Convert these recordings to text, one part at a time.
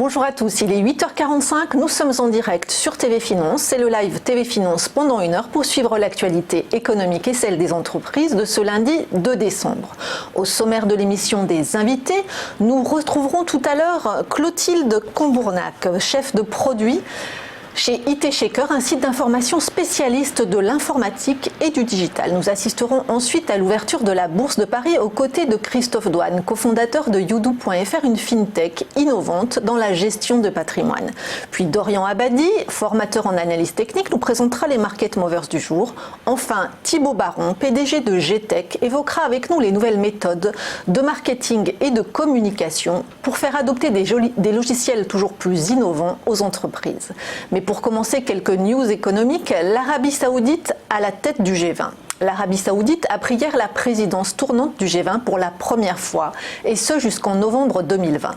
Bonjour à tous, il est 8h45, nous sommes en direct sur TV Finance. C'est le live TV Finance pendant une heure pour suivre l'actualité économique et celle des entreprises de ce lundi 2 décembre. Au sommaire de l'émission des invités, nous retrouverons tout à l'heure Clotilde Combournac, chef de produit chez IT Shaker, un site d'information spécialiste de l'informatique et du digital. Nous assisterons ensuite à l'ouverture de la Bourse de Paris aux côtés de Christophe Douane, cofondateur de Youdou.fr, une fintech innovante dans la gestion de patrimoine. Puis Dorian Abadi, formateur en analyse technique, nous présentera les market movers du jour. Enfin, Thibaut Baron, PDG de GTech, évoquera avec nous les nouvelles méthodes de marketing et de communication pour faire adopter des logiciels toujours plus innovants aux entreprises. Mais pour commencer, quelques news économiques. L'Arabie Saoudite à la tête du G20. L'Arabie Saoudite a pris hier la présidence tournante du G20 pour la première fois, et ce jusqu'en novembre 2020.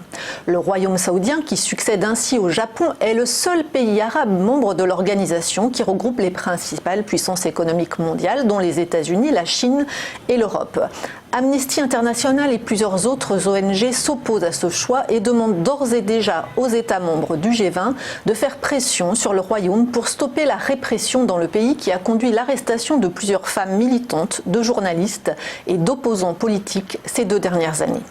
Le Royaume saoudien, qui succède ainsi au Japon, est le seul pays arabe membre de l'organisation qui regroupe les principales puissances économiques mondiales, dont les États-Unis, la Chine et l'Europe. Amnesty International et plusieurs autres ONG s'opposent à ce choix et demandent d'ores et déjà aux États membres du G20 de faire pression sur le Royaume pour stopper la répression dans le pays qui a conduit l'arrestation de plusieurs femmes militantes, de journalistes et d'opposants politiques ces 2 dernières années.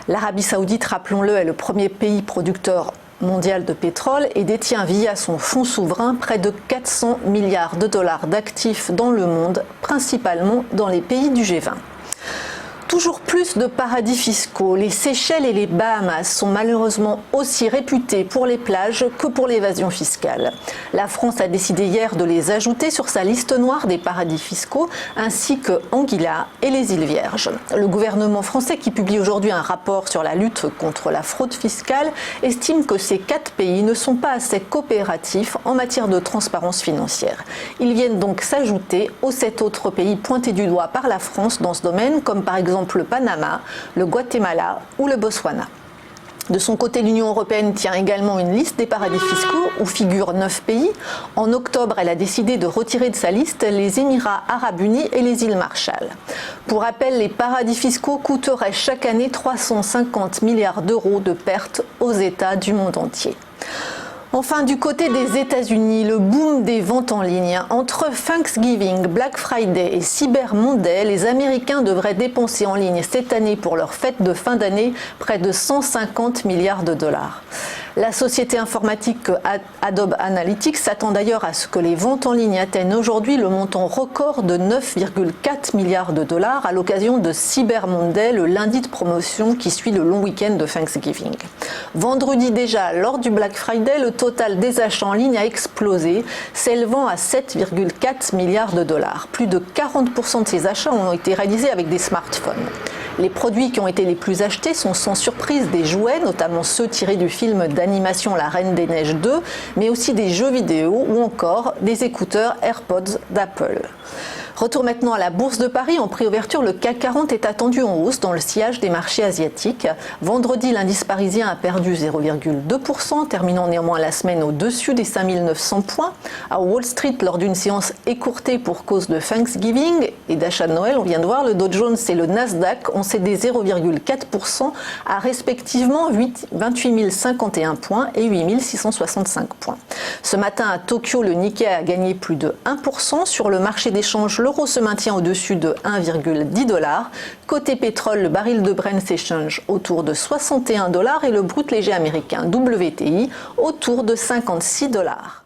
L'Arabie Saoudite, rappelons-le, est le premier pays producteur mondial de pétrole et détient via son fonds souverain près de 400 milliards de dollars d'actifs dans le monde, principalement dans les pays du G20. Toujours plus de paradis fiscaux. Les Seychelles et les Bahamas sont malheureusement aussi réputés pour les plages que pour l'évasion fiscale. La France a décidé hier de les ajouter sur sa liste noire des paradis fiscaux, ainsi que Anguilla et les îles Vierges. Le gouvernement français, qui publie aujourd'hui un rapport sur la lutte contre la fraude fiscale, estime que ces 4 pays ne sont pas assez coopératifs en matière de transparence financière. Ils viennent donc s'ajouter aux 7 autres pays pointés du doigt par la France dans ce domaine, comme par exemple le Panama, le Guatemala ou le Botswana. De son côté, l'Union européenne tient également une liste des paradis fiscaux où figurent 9 pays. En octobre, elle a décidé de retirer de sa liste les Émirats arabes unis et les îles Marshall. Pour rappel, les paradis fiscaux coûteraient chaque année 350 milliards d'euros de pertes aux États du monde entier. Enfin, du côté des États-Unis, le boom des ventes en ligne. Entre Thanksgiving, Black Friday et Cyber Monday, les Américains devraient dépenser en ligne cette année pour leur fête de fin d'année près de 150 milliards de dollars. La société informatique Adobe Analytics s'attend d'ailleurs à ce que les ventes en ligne atteignent aujourd'hui le montant record de 9,4 milliards de dollars à l'occasion de Cyber Monday, le lundi de promotion qui suit le long week-end de Thanksgiving. Vendredi déjà, lors du Black Friday, le total des achats en ligne a explosé, s'élevant à 7,4 milliards de dollars. Plus de 40% de ces achats ont été réalisés avec des smartphones. Les produits qui ont été les plus achetés sont sans surprise des jouets, notamment ceux tirés du film d'animation La Reine des Neiges 2, mais aussi des jeux vidéo ou encore des écouteurs AirPods d'Apple. Retour maintenant à la Bourse de Paris. En pré-ouverture, le CAC 40 est attendu en hausse dans le sillage des marchés asiatiques. Vendredi, l'indice parisien a perdu 0,2%, terminant néanmoins la semaine au-dessus des 5900 points. À Wall Street, lors d'une séance écourtée pour cause de Thanksgiving et d'achat de Noël, on vient de voir, le Dow Jones et le Nasdaq ont cédé 0,4% à respectivement 28 051 points et 8 665 points. Ce matin, à Tokyo, le Nikkei a gagné plus de 1%. Sur le marché d'échange, l'euro se maintient au-dessus de 1,10 $. Côté pétrole, le baril de Brent s'échange autour de 61 $ et le brut léger américain WTI autour de 56 $.